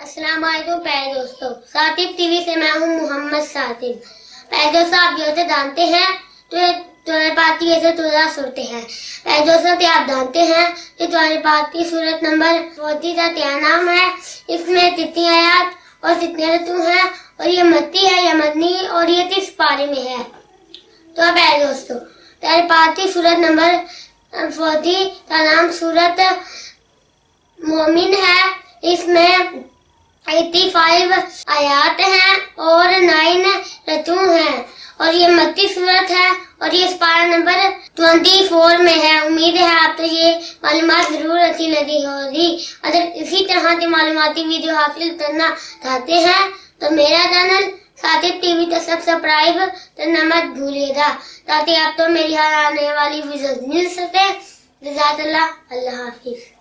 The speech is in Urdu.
السلام علیکم پیارے دوستوں، ساتب ٹی وی سے میں ہوں محمد ساتب۔ پیارے دوستوں، آپ یہ جانتے ہیں قرآن پاک کی ایسے 14 صورتیں ہیں۔ پیارے دوستوں، کیا آپ جانتے ہیں کہ قرآن پاک کی صورت نمبر 40 کا کیا نام ہے؟ اس میں کتنی آیات اور کتنے رکوع ہیں، اور یہ مکی ہے یا مدنی، اور یہ کس پارے میں ہے؟ تو پیارے دوستوں، قرآن پاک کی صورت نمبر 40 کا نام صورت مومن ہے۔ اس میں 85 آیات ہیں اور 9 رکوع ہیں، اور یہ مکی صورت ہے، اور یہ پارہ نمبر 24 میں ہے۔ امید ہے آپ کو یہ معلومات ضرور اچھی لگی ہوگی۔ اگر اسی طرح کی معلوماتی ویڈیو حاصل کرنا چاہتے ہیں تو میرا چینل ساتب ٹی وی کو سبسکرائب کرنا مت بھولیے گا، تاکہ آپ کو میری ہر آنے والی ویڈیو مل سکے۔ جزاک اللہ، اللہ حافظ۔